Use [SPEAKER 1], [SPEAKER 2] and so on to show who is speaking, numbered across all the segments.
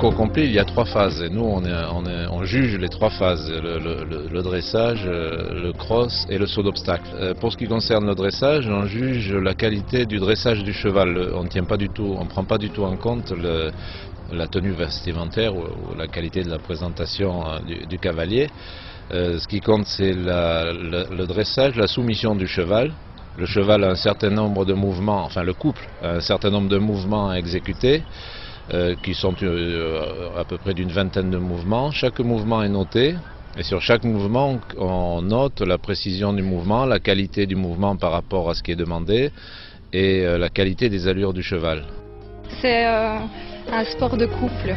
[SPEAKER 1] concours complet, il y a 3 phases. Et nous, on juge les 3 phases, le dressage, le cross et le saut d'obstacle. Pour ce qui concerne le dressage, on juge la qualité du dressage du cheval. On ne prend pas du tout en compte la tenue vestimentaire ou la qualité de la présentation du cavalier. Ce qui compte, c'est le dressage, la soumission du cheval. Le cheval a un certain nombre de mouvements, enfin le couple a un certain nombre de mouvements à exécuter, qui sont à peu près d'une vingtaine de mouvements. Chaque mouvement est noté, et sur chaque mouvement, on note la précision du mouvement, la qualité du mouvement par rapport à ce qui est demandé, et la qualité des allures du cheval.
[SPEAKER 2] C'est un sport de couple.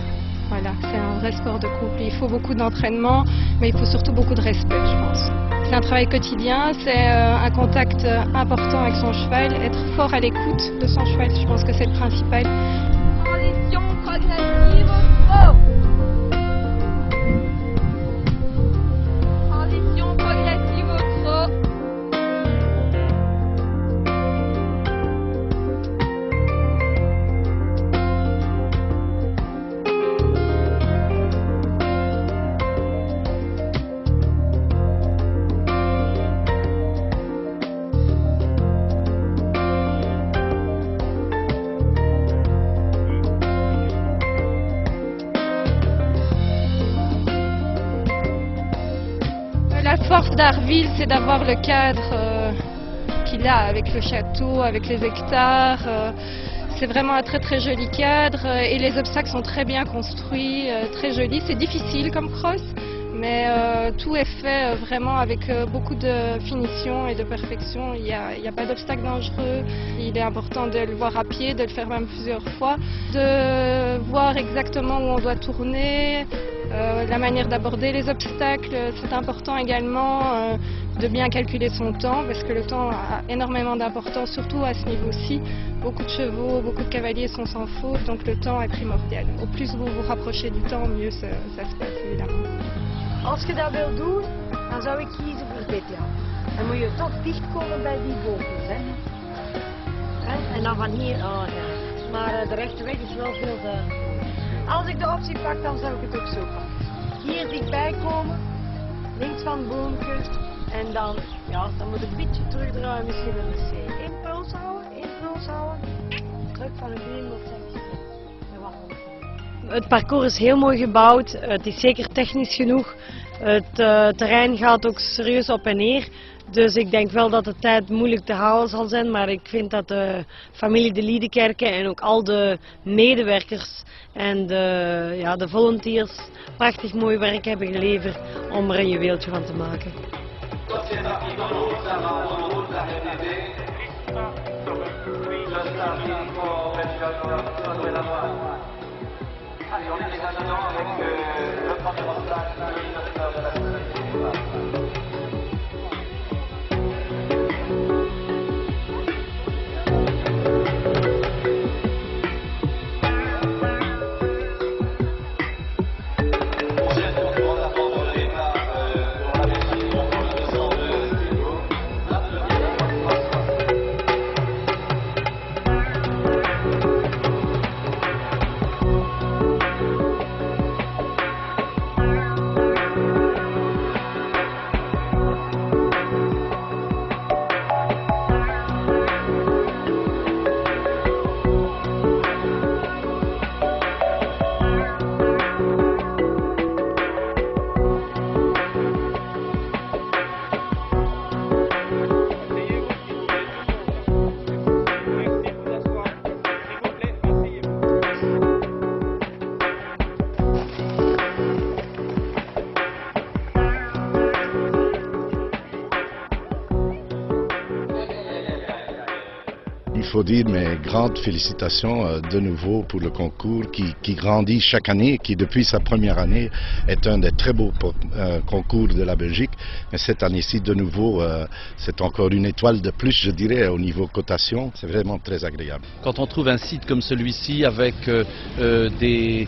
[SPEAKER 2] Voilà, c'est un vrai sport de couple. Il faut beaucoup d'entraînement, mais il faut surtout beaucoup de respect, je pense. C'est un travail quotidien, c'est un contact important avec son cheval, être fort à l'écoute de son cheval, je pense que c'est le principal.
[SPEAKER 3] Transition progressive, oh! Transition progressive au trot.
[SPEAKER 2] La force d'Arville, c'est d'avoir le cadre qu'il a avec le château, avec les hectares. C'est vraiment un très très joli cadre et les obstacles sont très bien construits, très jolis. C'est difficile comme cross, mais tout est fait vraiment avec beaucoup de finition et de perfection. Il n'y a pas d'obstacle dangereux. Il est important de le voir à pied, de le faire même plusieurs fois, de voir exactement où on doit tourner. La manière d'aborder les obstacles, c'est important également de bien calculer son temps parce que le temps a énormément d'importance, surtout à ce niveau-ci. Beaucoup de chevaux, beaucoup de cavaliers sont sans faute, donc le temps est primordial. Au plus vous vous rapprochez du temps, mieux ça se passe évidemment.
[SPEAKER 4] Als je dat wil doen, dan zou ik kiezen voor dit jaar. Dan moet je toch dichtkomen bij die vogels. Hè? En dan van hier aan. Ja. Maar de rechte weg is wel veel duidelijker. Als ik de optie pak, dan zou ik het ook zo pakken. Hier dichtbij komen, links van het boompje. En dan moet ik een beetje terugdraaien, misschien wel een C. Impuls houden. Druk van een been, dat zeg je. Het parcours is heel mooi gebouwd, het is zeker technisch genoeg. Het terrein gaat ook serieus op en neer. Dus ik denk wel dat de tijd moeilijk te houden zal zijn, maar ik vind dat de familie de Liedekerke en ook al de medewerkers en de volunteers prachtig mooi werk hebben geleverd om er een juweeltje van te maken.
[SPEAKER 5] Il faut dire mes grandes félicitations de nouveau pour le concours qui grandit chaque année, qui depuis sa première année est un des très beaux concours de la Belgique. Mais cette année-ci, de nouveau, c'est encore une étoile de plus, je dirais, au niveau cotation. C'est vraiment très agréable.
[SPEAKER 6] Quand on trouve un site comme celui-ci avec des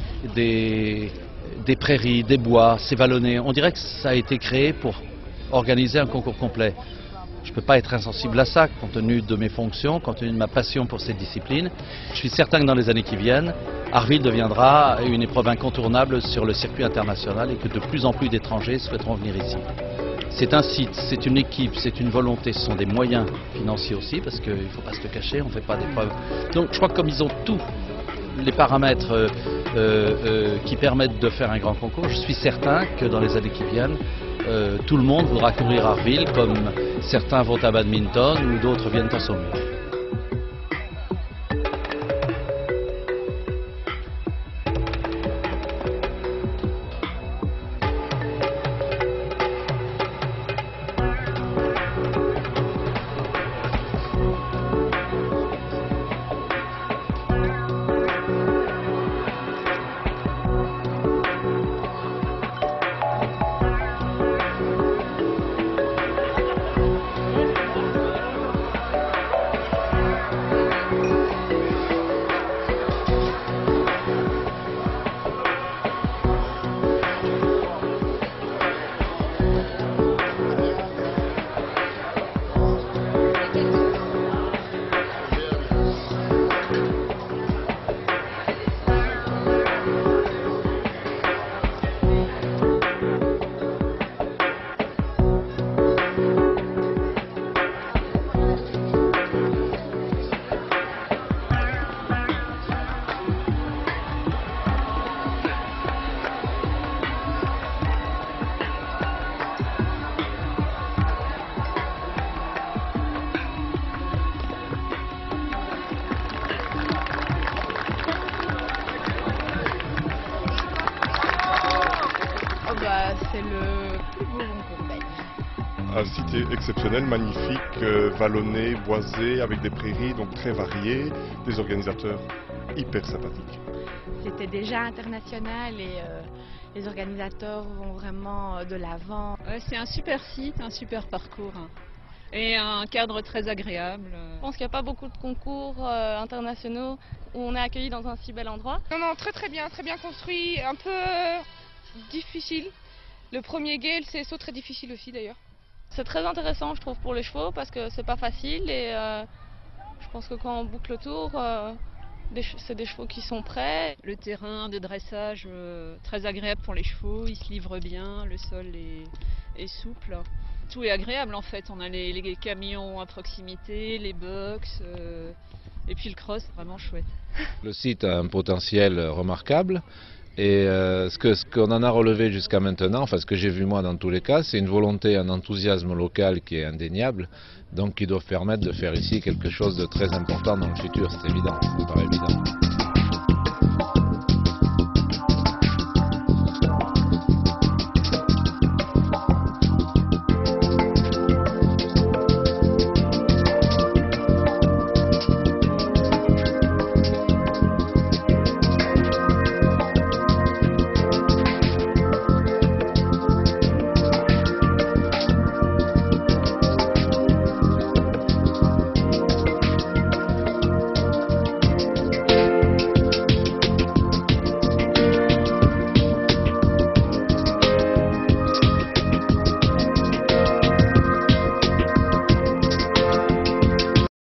[SPEAKER 6] prairies, des bois, c'est vallonné, on dirait que ça a été créé pour organiser un concours complet. Je ne peux pas être insensible à ça, compte tenu de mes fonctions, compte tenu de ma passion pour cette discipline. Je suis certain que dans les années qui viennent, Harville deviendra une épreuve incontournable sur le circuit international et que de plus en plus d'étrangers souhaiteront venir ici. C'est un site, c'est une équipe, c'est une volonté, ce sont des moyens financiers aussi, parce qu'il ne faut pas se le cacher, on ne fait pas d'épreuve. Donc je crois que comme ils ont tous les paramètres qui permettent de faire un grand concours, je suis certain que dans les années qui viennent, tout le monde voudra courir Harville, comme certains vont à badminton ou d'autres viennent en Saumur.
[SPEAKER 7] C'est le plus beau concours belge.
[SPEAKER 8] Un site exceptionnel, magnifique, vallonné, boisé, avec des prairies donc très variées, des organisateurs hyper sympathiques.
[SPEAKER 7] C'était déjà international et les organisateurs vont vraiment de l'avant.
[SPEAKER 9] C'est un super site, un super parcours et un cadre très agréable.
[SPEAKER 2] Je pense qu'il n'y a pas beaucoup de concours internationaux où on est accueilli dans un si bel endroit.
[SPEAKER 10] Non, très bien construit, un peu difficile. Le premier gale, c'est saut très difficile aussi d'ailleurs.
[SPEAKER 2] C'est très intéressant, je trouve, pour les chevaux parce que c'est pas facile et je pense que quand on boucle le tour, c'est des chevaux qui sont prêts.
[SPEAKER 9] Le terrain de dressage très agréable pour les chevaux, ils se livrent bien, le sol est souple. Tout est agréable en fait, on a les camions à proximité, les box et puis le cross, vraiment chouette.
[SPEAKER 1] Le site a un potentiel remarquable. Et ce qu'on en a relevé jusqu'à maintenant, enfin ce que j'ai vu moi dans tous les cas, c'est une volonté, un enthousiasme local qui est indéniable, donc qui doivent permettre de faire ici quelque chose de très important dans le futur, c'est évident, ça paraît évident.